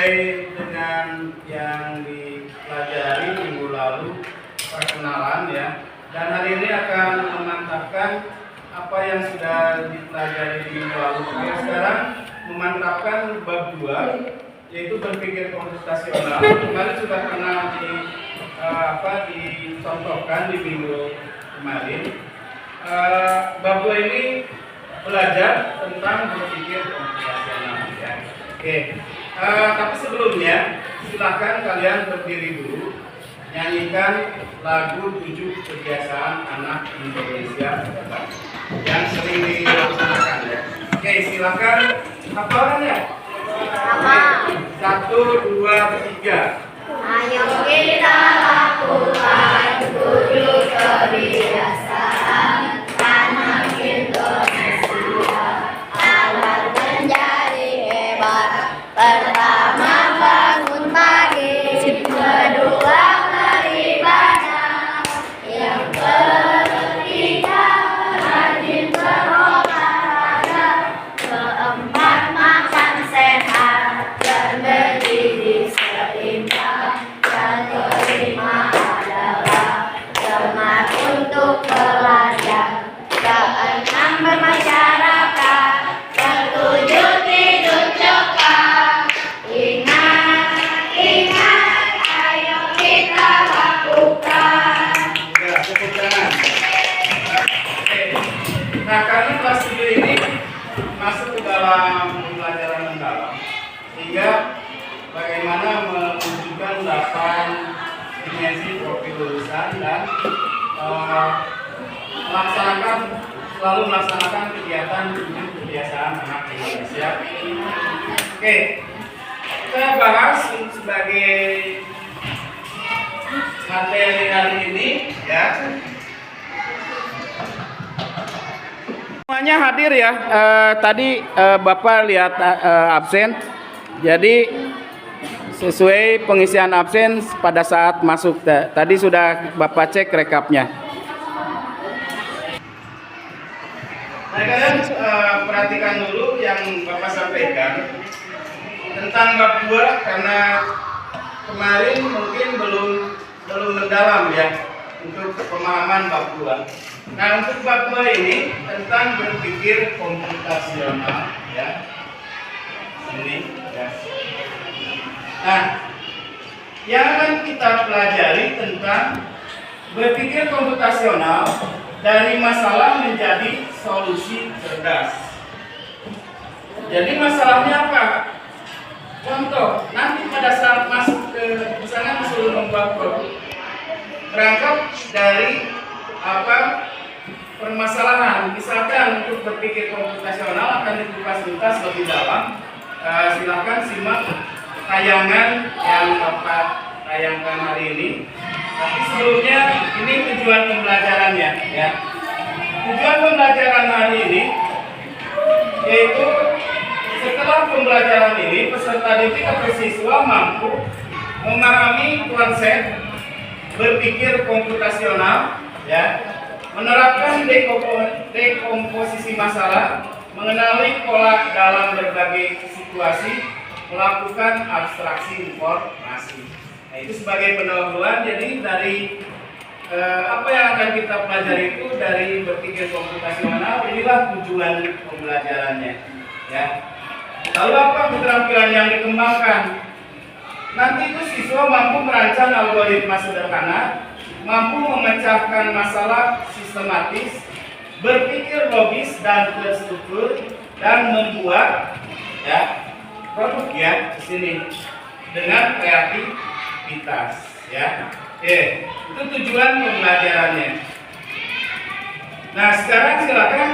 sesuai dengan yang dipelajari minggu lalu, perkenalan ya. Dan hari ini akan memantapkan apa yang sudah dipelajari di minggu lalu. Sekarang memantapkan bab 2, yaitu berpikir komputasional. Kemarin sudah pernah dicontohkan di minggu kemarin. Bab 2 ini belajar tentang berpikir komputasional ya. Oke. Tapi sebelumnya silakan kalian berdiri dulu, nyanyikan lagu 7 kebiasaan anak Indonesia yang sering dilaksanakan ya. Oke, silakan hafalan ya. 1, 2, 3. Ayo kita lakukan 7 kebiasaan anak Indonesia agar menjadi hebat. Pertama, bangun pagi. Kedua, beribadah. Yang ketiga, rajin berolahraga. Keempat, makan sehat dan bergizi seimbang. Yang kelima adalah semangat untuk belajar. Keenam, bermasyarakat. Ketujuh, tidur cepat. Ingat, ayo kita lakukan. Ya, tepuk tangan. Oke. Nah, karena kelas 7 ini masuk ke dalam pembelajaran mendalam, sehingga bagaimana mewujudkan 8 dimensi profil lulusan dan selalu melaksanakan kegiatan kebiasaan anak Indonesia. Oke, kita bahas sebagai materi hari ini ya. Semuanya hadir ya. Tadi Bapak lihat absen. Jadi sesuai pengisian absen pada saat masuk. Tadi sudah Bapak cek rekapnya. Nah, kalian perhatikan dulu yang Bapak sampaikan tentang bab 2, karena kemarin mungkin belum mendalam ya untuk pemahaman bab 2. Nah, untuk bab 2 ini tentang berpikir komputasional ya. Ini ya. Nah, yang akan kita pelajari tentang berpikir komputasional dari masalah menjadi solusi cerdas. Jadi masalahnya apa? Contoh, nanti pada saat masuk ke misalnya disuruh membuat produk, berangkat dari permasalahan. Misalkan untuk berpikir komputasional akan dikupas tuntas lebih dalam. Silakan simak tayangan yang Bapak tayangkan hari ini. Tapi sebelumnya ini tujuan pembelajarannya ya. Tujuan pembelajaran hari ini yaitu setelah pembelajaran ini peserta didik atau siswa mampu memahami konsep berpikir komputasional ya, menerapkan dekomposisi masalah, mengenali pola dalam berbagai situasi, melakukan abstraksi informasi. Nah, itu sebagai pendahuluan. Jadi dari apa yang akan kita pelajari itu dari berpikir komputasional, inilah tujuan pembelajarannya ya. Lalu apa keterampilan yang dikembangkan? Nanti itu siswa mampu merancang algoritma sederhana, mampu memecahkan masalah sistematis, berpikir logis dan terstruktur, dan membuat ya produk ya di sini dengan kreativitas ya. Oke, itu tujuan pembelajarannya. Nah, sekarang silakan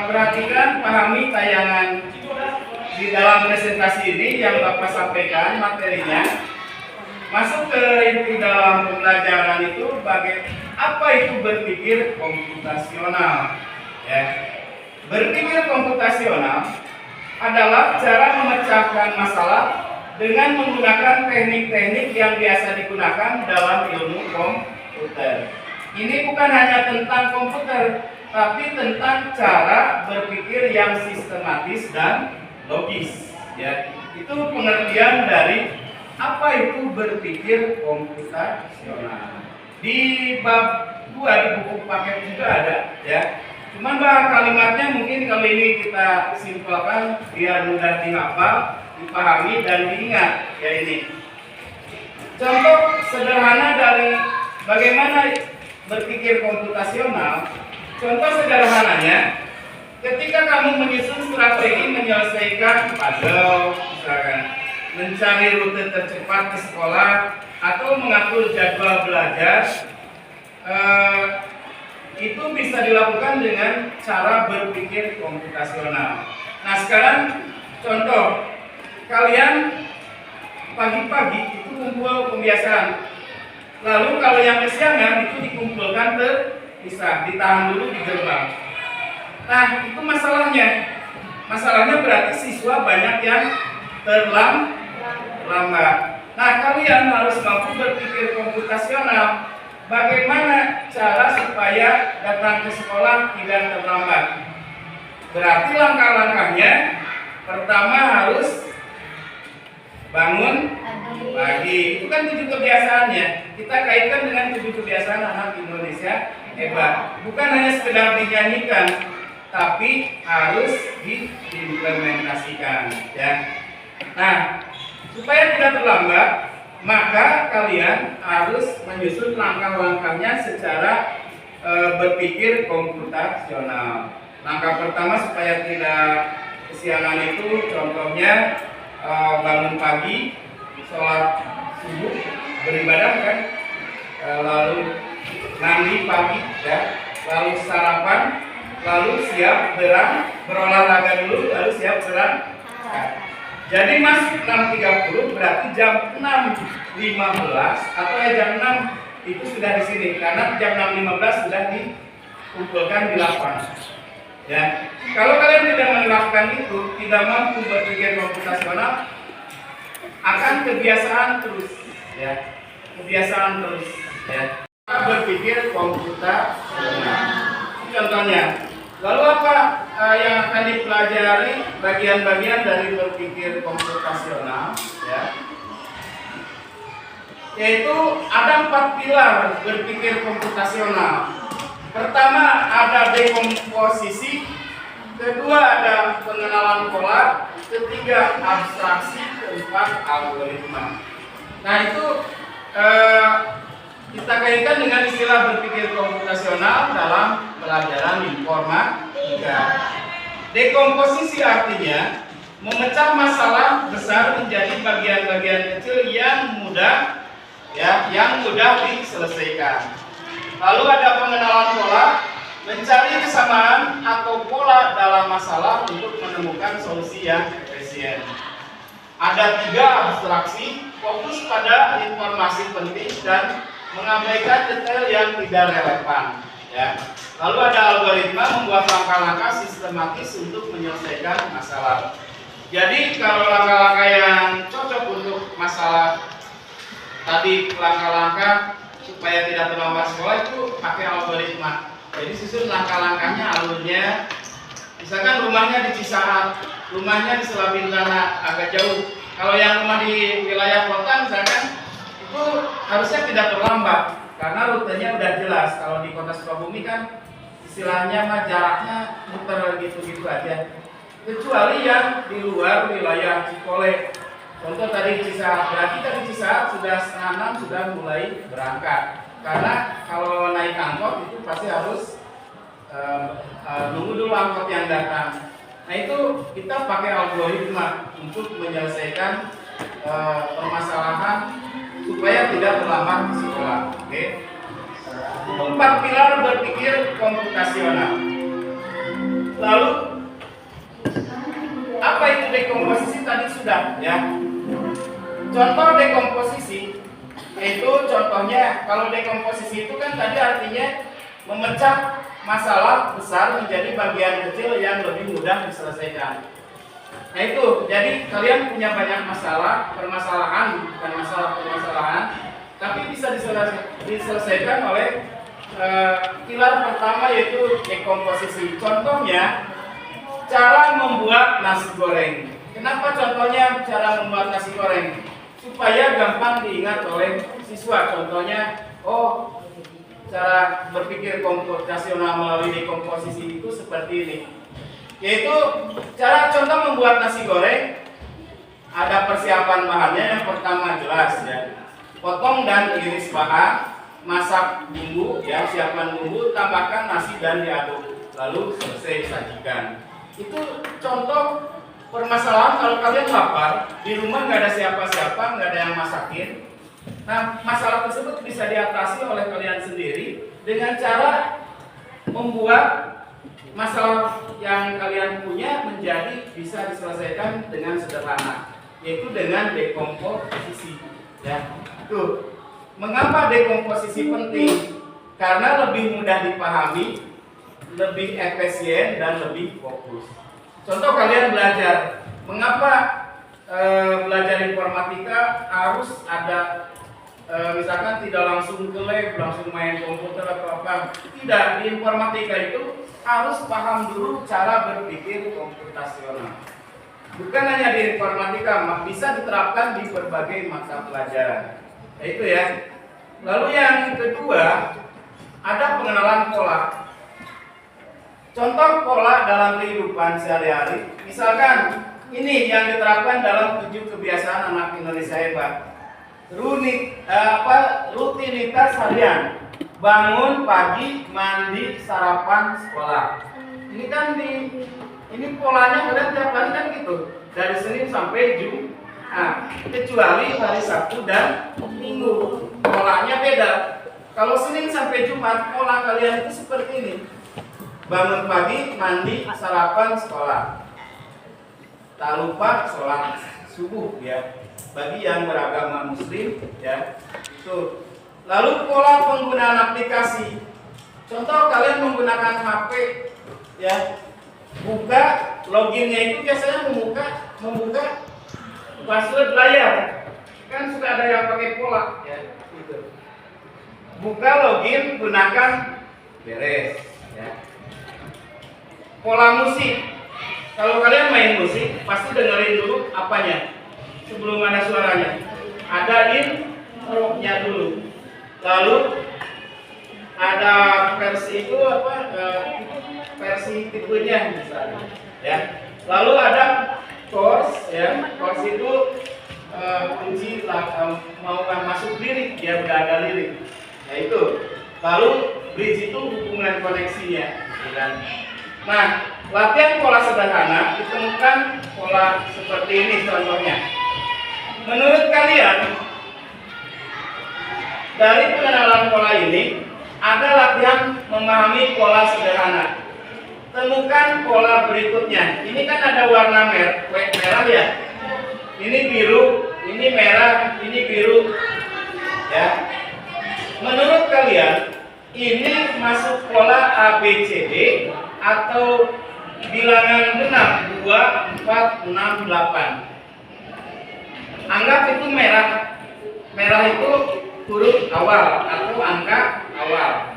perhatikan, pahami tayangan di dalam presentasi ini yang Bapak sampaikan materinya. Masuk ke inti dalam pembelajaran itu apa itu berpikir komputasional ya. Berpikir komputasional adalah cara memecahkan masalah dengan menggunakan teknik-teknik yang biasa digunakan dalam ilmu komputer. Ini bukan hanya tentang komputer, tapi tentang cara berpikir yang sistematis dan logis ya. Itu pengertian dari apa itu berpikir komputasional. Di bab 2 di buku paket juga ada ya. Cuman kalimatnya mungkin kali ini kita simpulkan biar mudah dihafal, dipahami dan diingat ya ini. Contoh sederhana dari bagaimana berpikir komputasional. Contoh sederhananya, ketika kamu menyusun strategi menyelesaikan puzzle, misalkan mencari rute tercepat ke sekolah atau mengatur jadwal belajar, itu bisa dilakukan dengan cara berpikir komputasional. Nah sekarang contoh, kalian pagi-pagi itu kumpul pembiasaan. Lalu kalau yang kesiangan itu dikumpulkan terpisah, ditahan dulu di gerbang. Nah itu masalahnya. Masalahnya berarti siswa banyak yang terlambat. Nah kalian harus mampu berpikir komputasional. Bagaimana cara supaya datang ke sekolah tidak terlambat? Berarti langkah-langkahnya pertama harus bangun pagi. Itu kan 7 kebiasaannya. Kita kaitkan dengan 7 kebiasaan anak Indonesia hebat. Bukan hanya sekedar dinyanyikan, tapi harus diimplementasikan ya. Nah, supaya tidak terlambat, maka kalian harus menyusun langkah-langkahnya secara berpikir komputasional. Langkah pertama supaya tidak kesiangan itu contohnya bangun pagi, sholat subuh, beribadah kan, lalu mandi pagi ya, lalu sarapan, lalu siap berolahraga dulu, lalu siap berangkat. Jadi masuk 6.30 berarti jam 6.15 atau ya jam 6 itu sudah di sini karena jam 6.15 sudah dikumpulkan di lapangan. Ya, kalau kalian tidak menerapkan itu, tidak mampu berpikir komputasional, akan kebiasaan terus, ya, kebiasaan terus, ya. Berpikir komputasional. Contohnya. Lalu apa yang akan dipelajari bagian-bagian dari berpikir komputasional ya? Yaitu ada 4 pilar berpikir komputasional. Pertama ada dekomposisi, kedua ada pengenalan pola, ketiga abstraksi, keempat algoritma. Nah itu kita kaitkan dengan istilah berpikir komputasional dalam pelajaran informatika. Dekomposisi artinya memecah masalah besar menjadi bagian-bagian kecil yang mudah diselesaikan. Lalu ada pengenalan pola, mencari kesamaan atau pola dalam masalah untuk menemukan solusi yang efisien. Ada 3 abstraksi, fokus pada informasi penting dan mengabaikan detail yang tidak relevan ya. Lalu ada algoritma, membuat langkah-langkah sistematis untuk menyelesaikan masalah. Jadi kalau langkah-langkah yang cocok untuk masalah tadi, langkah-langkah supaya tidak terlambat sekolah itu pakai algoritma. Jadi susun langkah-langkahnya, alurnya. Misalkan rumahnya di Cisaat, rumahnya di Selabintana agak jauh. Kalau yang rumah di wilayah kota misalkan itu harusnya tidak terlambat karena rutenya udah jelas. Kalau di kota Sukabumi kan istilahnya mah jaraknya muter gitu-gitu aja. Kecuali yang di luar wilayah Cikole. Contoh tadi Cisaat, berarti tadi Cisaat sudah setengah 6 sudah mulai berangkat. Karena kalau naik angkot itu pasti harus nunggu dulu angkot yang datang. Nah itu kita pakai algoritma untuk menyelesaikan permasalahan supaya tidak terlambat di sekolah. Oke. Itu 4 pilar berpikir komputasional. Lalu apa itu dekomposisi tadi sudah ya. Contoh dekomposisi yaitu contohnya kalau dekomposisi itu kan tadi artinya memecah masalah besar menjadi bagian kecil yang lebih mudah diselesaikan. Nah itu, jadi kalian punya banyak permasalahan, bukan permasalahan, tapi bisa diselesaikan oleh pilar pertama yaitu dekomposisi. Contohnya, cara membuat nasi goreng. Kenapa contohnya cara membuat nasi goreng? Supaya gampang diingat oleh siswa. Contohnya, oh, cara berpikir komputasional melalui dekomposisi itu seperti ini. Yaitu cara contoh membuat nasi goreng. Ada persiapan bahannya. Yang pertama jelas ya, potong dan iris bahan, masak bumbu ya, siapkan bumbu, tambahkan nasi dan diaduk, lalu selesai sajikan. Itu contoh permasalahan kalau kalian lapar, di rumah nggak ada siapa-siapa, nggak ada yang masakin. Nah, masalah tersebut bisa diatasi oleh kalian sendiri dengan cara membuat masalah yang kalian punya menjadi bisa diselesaikan dengan sederhana, yaitu dengan dekomposisi. Ya, tuh. Mengapa dekomposisi penting? Karena lebih mudah dipahami, lebih efisien dan lebih fokus. Contoh kalian belajar, mengapa belajar informatika harus ada misalkan tidak langsung ke lab, langsung main komputer atau apa. Tidak, di informatika itu harus paham dulu cara berpikir komputasional. Bukan hanya di informatika, bisa diterapkan di berbagai mata pelajaran. Itu ya. Lalu yang kedua, ada pengenalan pola. Contoh pola dalam kehidupan sehari-hari, misalkan ini yang diterapkan dalam 7 kebiasaan anak Indonesia hebat. Rutinitas harian, bangun pagi, mandi, sarapan, sekolah. Ini kan ini polanya kalian tiap hari kan gitu, dari Senin sampai Jumat, kecuali hari Sabtu dan Minggu. Polanya beda. Kalau Senin sampai Jumat, pola kalian itu seperti ini. Bangun pagi, mandi, sarapan, sekolah. Tak lupa sholat subuh ya. Bagi yang beragama Muslim ya. Tuh. Lalu pola penggunaan aplikasi. Contoh kalian menggunakan HP ya. Buka loginnya itu biasanya membuka password layar. Kan sudah ada yang pakai pola ya. Gitu. Buka login gunakan beres ya. Pola musik. Kalau kalian main musik, pasti dengerin dulu apanya sebelum ada suaranya. Ada intro-nya dulu. Lalu ada versi itu versi tipenya misalnya. Ya. Lalu ada chorus ya. Chorus itu kunci mau masuk lirik, dia udah ada lirik. Nah itu. Lalu bridge itu hubungan koneksinya. Dan nah, latihan pola sederhana ditemukan pola seperti ini contohnya. Menurut kalian, dari pengenalan pola ini, ada latihan memahami pola sederhana. Temukan pola berikutnya. Ini kan ada warna merah ya. Ini biru, ini merah, ini biru. Ya. Menurut kalian, ini masuk pola ABCD atau bilangan genap 2, 4, 6, 8. Anggap itu merah. Merah itu huruf awal atau angka awal.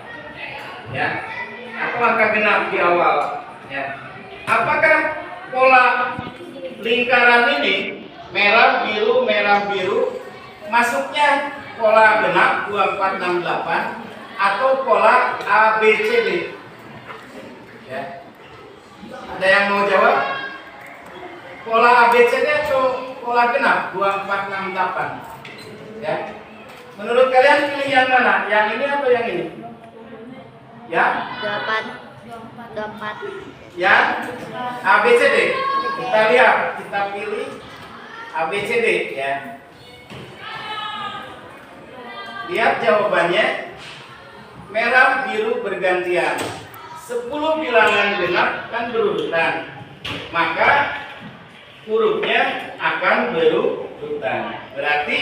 Ya. Atau angka genap di awal. Ya. Apakah pola lingkaran ini merah biru masuknya pola genap 2, 4, 6, 8 atau pola ABCD? Ya. Ada yang mau jawab? Pola ABCD atau pola genap 2, 4, 6, 8? Ya. Menurut kalian pilih yang mana? Yang ini atau yang ini? Ya? 24. Yang ABCD. Kita lihat, kita pilih ABCD ya. Lihat jawabannya. Merah biru bergantian. 10 bilangan genap kan berurutan. Maka hurufnya akan berurutan. Berarti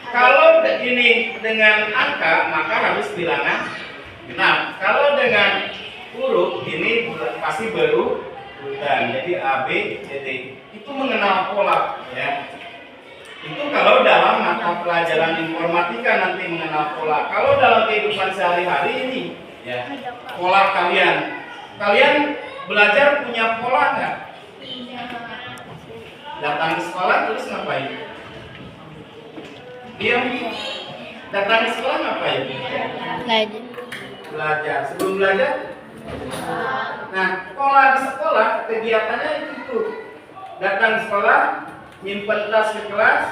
kalau ini dengan angka maka harus bilangan genap. Kalau dengan huruf ini pasti berurutan. Jadi A, B, C, D. Itu mengenal pola ya. Itu kalau dalam mata pelajaran informatika nanti mengenal pola. Kalau dalam kehidupan sehari-hari ini ya, pola kalian belajar punya pola nggak? Datang ke sekolah terus ngapain? Diam. Datang ke sekolah ngapain? Belajar. Belajar. Sebelum belajar? Nah, sekolah di sekolah kegiatannya itu. Datang ke sekolah, nyimpen tas ke kelas,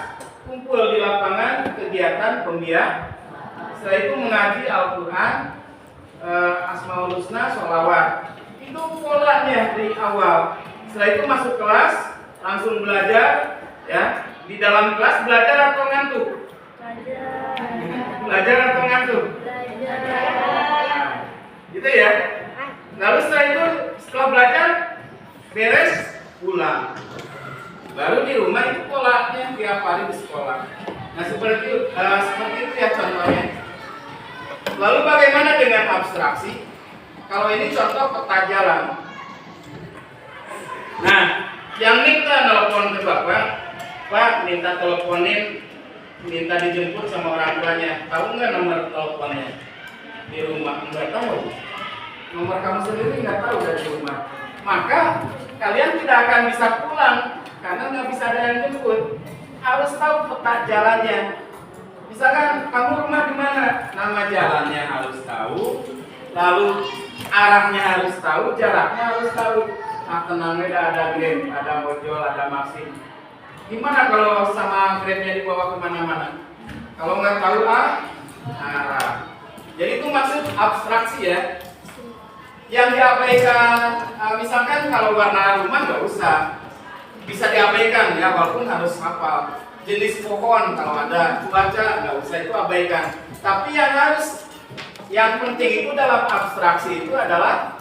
kumpul di lapangan, kegiatan pembiak. Setelah itu mengaji Al-Quran, Asmaul Husna, sholawat. Itu polanya dari awal. Setelah itu masuk kelas, langsung belajar. Ya, di dalam kelas belajar atau ngantuk? Belajar atau ngantuk? Gitu ya. Lalu setelah itu, setelah belajar, beres, pulang. Baru di rumah itu polanya tiap hari di sekolah. Nah seperti itu ya contohnya. Lalu bagaimana dengan abstraksi? Kalau ini contoh peta jalan. Nah, yang minta telepon ke bapak, Pak minta teleponin, minta dijemput sama orang tuanya. Tahu nggak nomor teleponnya di rumah? Nggak tahu. Nomor kamu sendiri nggak tahu dari rumah. Maka kalian tidak akan bisa pulang karena nggak bisa ada yang jemput. Harus tahu peta jalannya. Misalkan kamu rumah di mana, nama jalannya harus tahu, lalu arahnya harus tahu, jaraknya harus tahu. Nah, tenangnya ada Grab, ada ojol, ada Maxim. Gimana kalau sama Grabnya dibawa kemana-mana? Kalau nggak tahu arah. Jadi itu maksud abstraksi ya. Yang diabaikan, misalkan kalau warna rumah nggak usah, bisa diabaikan ya, walaupun harus hafal. Jenis pohon kalau ada, cuaca nggak usah, itu abaikan. Tapi yang penting itu dalam abstraksi itu adalah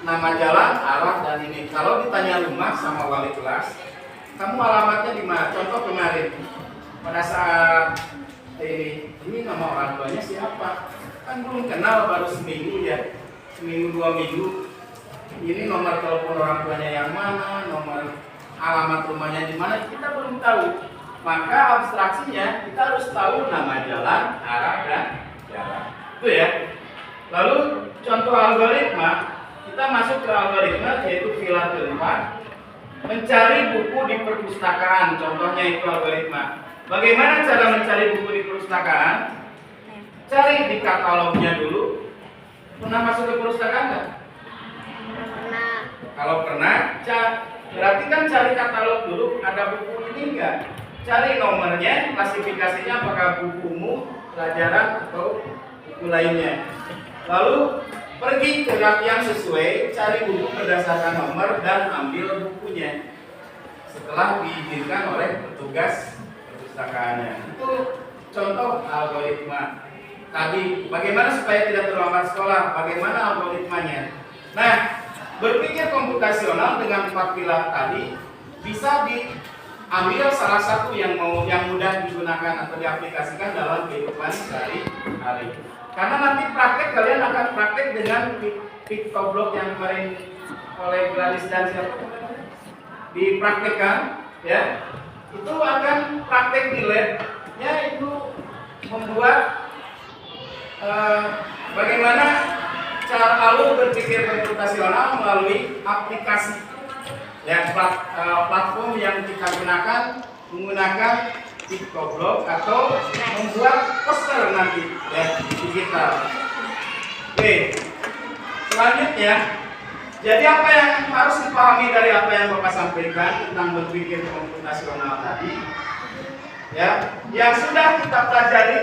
nama jalan, arah, dan ini. Kalau ditanya rumah sama wali kelas, kamu alamatnya di mana? Contoh kemarin pada saat ini nama orang tuanya siapa? Kan belum kenal, baru seminggu ya, seminggu 2 minggu. Ini nomor telepon orang tuanya yang mana, nomor alamat rumahnya di mana, kita belum tahu. Maka abstraksinya kita harus tahu nama jalan, arah, dan jarak. Itu ya. Lalu contoh algoritma, kita masuk ke algoritma yaitu pilar keempat, mencari buku di perpustakaan. Contohnya itu algoritma. Bagaimana cara mencari buku di perpustakaan? Cari di katalognya dulu. Pernah masuk ke perpustakaan nggak? Pernah. Kalau pernah, berarti kan cari katalog dulu. Ada buku ini enggak? Cari nomornya, klasifikasinya apakah buku umum, pelajaran, atau buku lainnya. Lalu pergi ke rak yang sesuai, cari buku berdasarkan nomor dan ambil bukunya setelah diizinkan oleh petugas perpustakaannya. Itu contoh algoritma. Tadi bagaimana supaya tidak terlambat sekolah, bagaimana algoritmanya. Nah, berpikir komputasional dengan 4 pilar tadi bisa diambil salah satu yang mudah digunakan atau diaplikasikan dalam kehidupan sehari-hari. Karena nanti praktek kalian akan praktek dengan PictoBlock yang kemarin oleh Gladys dan siapa dipraktekkan, ya. Itu akan praktek di lab-nya itu membuat bagaimana cara alur berpikir komputasional melalui aplikasi, ya, platform yang kita gunakan menggunakan PictoBlock atau membuat poster nanti ya digital. Oke, selanjutnya, jadi apa yang harus dipahami dari apa yang Bapak sampaikan tentang berpikir komputasional tadi? Ya, yang sudah kita pelajari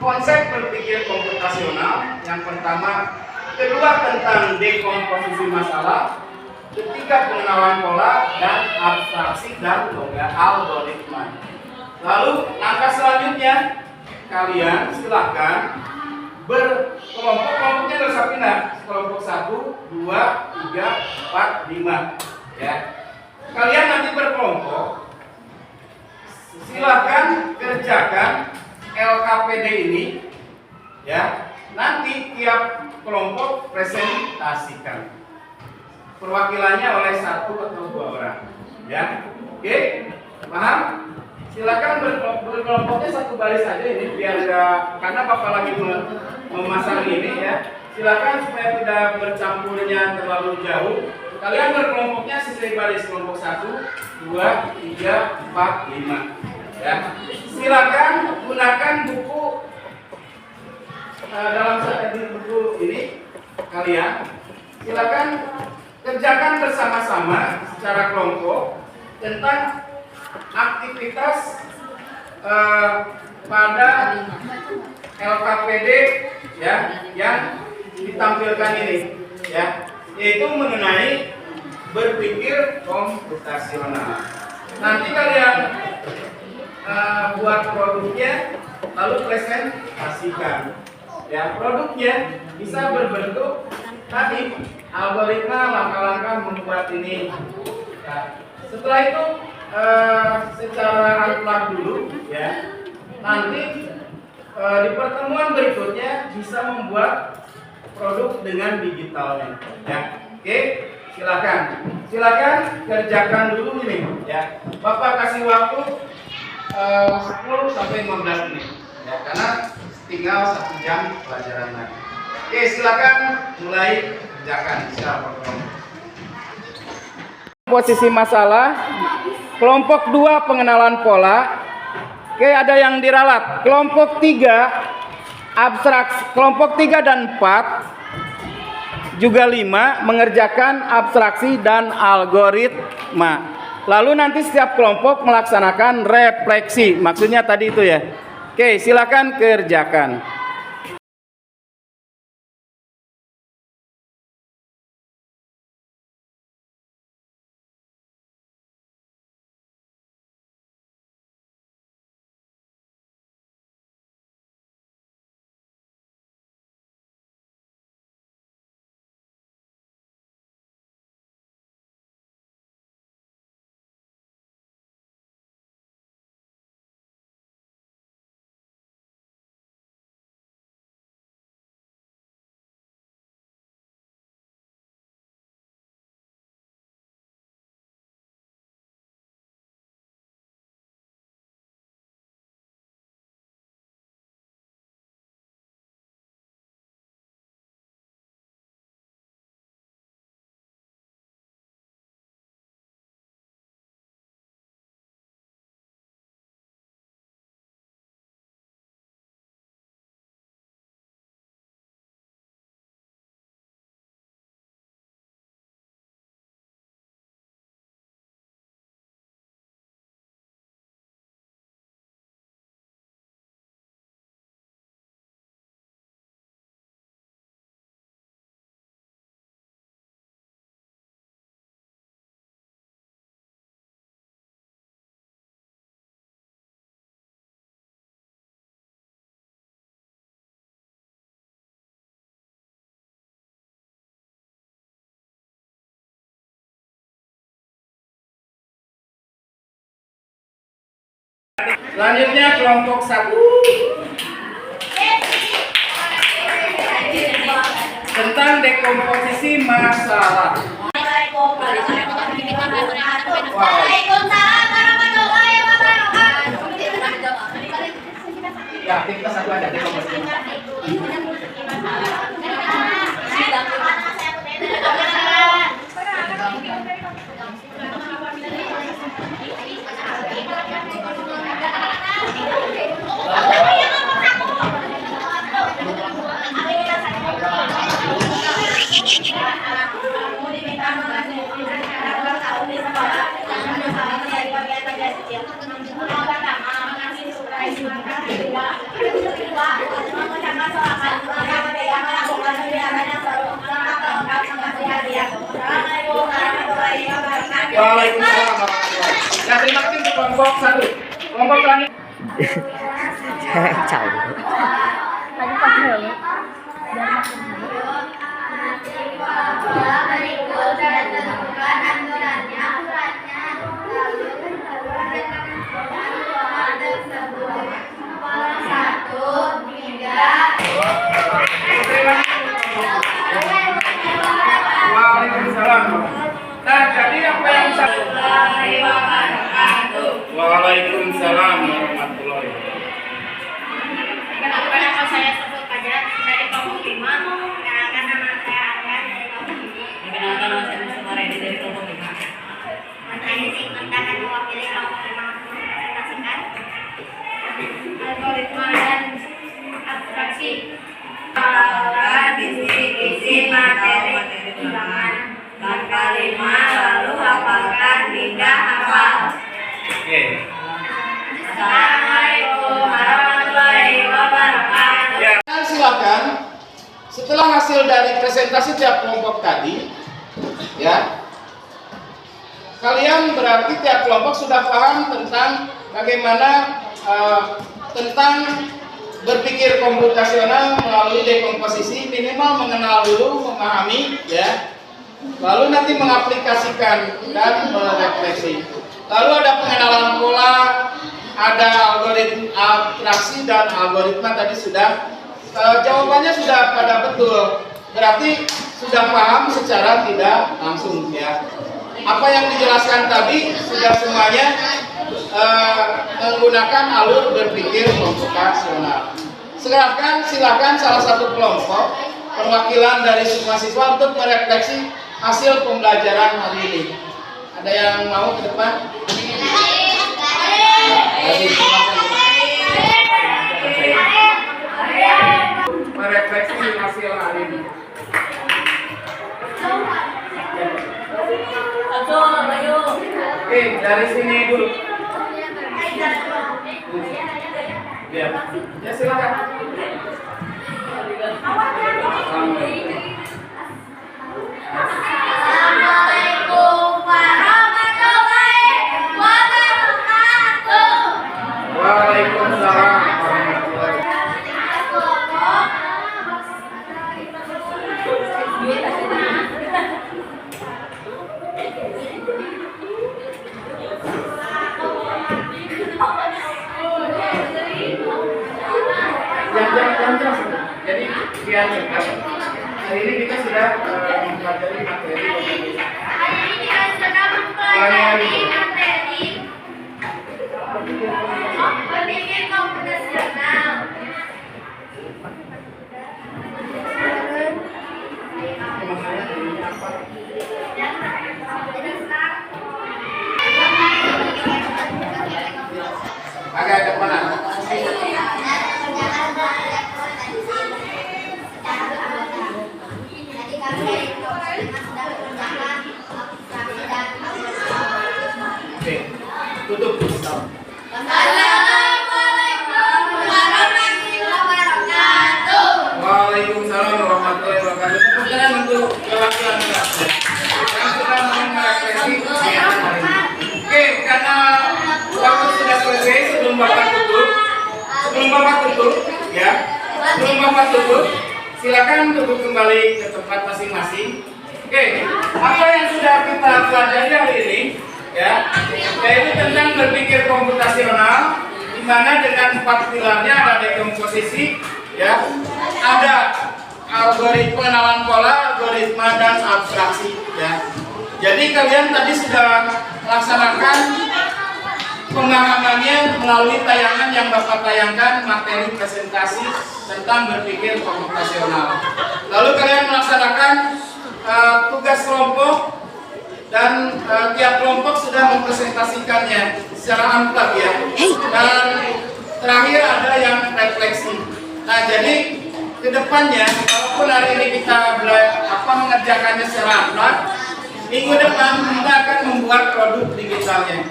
konsep berpikir komputasional. Yang pertama, kedua tentang dekomposisi masalah, ketiga pengenalan pola dan abstraksi dan algoritma. Lalu langkah selanjutnya, kalian silahkan berkelompok-kelompoknya harus pindah. Kelompok 1, 2, 3, 4, 5. Ya. Kalian nanti berkelompok, silahkan kerjakan LKPD ini, ya. Nanti tiap kelompok presentasikan. Perwakilannya oleh 1 atau 2 orang, ya. Oke, paham? Silakan berkelompoknya 1 baris saja ini biar enggak, karena Bapak lagi memasang ini ya. Silakan supaya tidak bercampurnya terlalu jauh. Kalian berkelompoknya sesuai baris kelompok 1, 2, 3, 4, 5. Ya. Silakan gunakan buku dalam buku ini kalian. Silakan kerjakan bersama-sama secara kelompok tentang aktivitas pada LKPD ya yang ditampilkan ini ya, yaitu mengenai berpikir komputasional. Nanti kalian buat produknya lalu presentasikan ya. Produknya bisa berbentuk tadi algoritma langkah-langkah membuat ini. Nah, setelah itu secara rangkuman dulu ya. Nanti di pertemuan berikutnya bisa membuat produk dengan digitalnya ya. Oke, silakan kerjakan dulu ini ya. Bapak kasih waktu 10 sampai 15 menit ya, karena tinggal 1 jam pelajaran lagi. Oke, silakan mulai kerjakan secara pertemuan. Posisi masalah kelompok 2 pengenalan pola. Oke, ada yang diralat. Kelompok 3 abstraksi, kelompok 3 dan 4 juga 5 mengerjakan abstraksi dan algoritma. Lalu nanti setiap kelompok melaksanakan refleksi. Maksudnya tadi itu ya. Oke, silakan kerjakan. Selanjutnya kelompok 1 tentang dekomposisi masalah. Ya, kita satu aja dekomposisi. Waalaikumsalam warahmatullahi wabarakatuh. Ya, terima kasih untuk kelompok 1. Kelompok selanjutnya. Ciao. Lagi pakai dulu. Waalaikumsalam. Nah, jadi apa yang saya... Waalaikumsalam warahmatullahi wabarakatuh. Kenapa saya sebut aja dari kelompok 5? Karena nama saya Arkan dari kelompok 5. Kenapa nama saya Mustafa Redi algoritma dan abstraksi. Hafalkan isi materi ulangan. Langkah 5, lalu hafalkan hingga hafal. Oke. Assalamualaikum warahmatullahi wabarakatuh. Ya, silakan. Setelah hasil dari presentasi tiap kelompok tadi, ya, kalian berarti tiap kelompok sudah paham tentang bagaimana tentang berpikir komputasional melalui dekomposisi, minimal mengenal dulu, memahami, ya, lalu nanti mengaplikasikan dan merefleksi. Lalu ada pengenalan pola, ada algoritma abstraksi dan algoritma tadi sudah. Jawabannya sudah pada betul, berarti sudah paham secara tidak langsung, ya. Apa yang dijelaskan tadi sudah semuanya menggunakan alur berpikir komputasional. Silakan salah satu kelompok perwakilan dari semua siswa untuk merefleksi hasil pembelajaran hari ini. Ada yang mau ke depan? Merefleksi hasil hari ini. Oke, dari sini dulu. Ya, ya silakan. Assalamualaikum warahmatullahi wabarakatuh. Waalaikumsalam warahmatullahi Jangan. Jadi biar cepat. Hari ini kita sudah mempelajari materi. Hari ini kita sedang mempelajari materi berpikir komputasional. Agak depan. Oke, tutup. Assalamualaikum warahmatullahi wabarakatuh. Waalaikumsalam warahmatullahi wabarakatuh. Tepuk tangan untuk perwakilan kelas yang sudah merefleksi. Oke, karena waktu sudah selesai, sebelum Bapak tutup, ya, silakan duduk kembali ke tempat masing-masing. Oke, apa yang sudah kita pelajari hari ini, ya, yaitu tentang berpikir komputasional, di mana dengan 4 pilarnya ada dekomposisi, ya, ada algoritma pengenalan pola, algoritma dan abstraksi, ya. Jadi kalian tadi sudah melaksanakan pemahamannya melalui tayangan yang Bapak tayangkan, materi presentasi tentang berpikir komputasional. Lalu kalian melaksanakan tugas kelompok dan tiap kelompok sudah mempresentasikannya secara amplop, ya. Dan terakhir ada yang refleksi. Nah, jadi kedepannya, walaupun hari ini kita mengerjakannya secara amplop, minggu depan kita akan membuat produk digitalnya.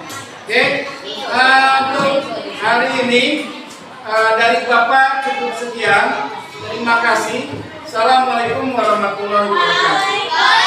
Oke, untuk hari ini dari Bapak cukup sekian. Terima kasih. Assalamualaikum warahmatullahi wabarakatuh.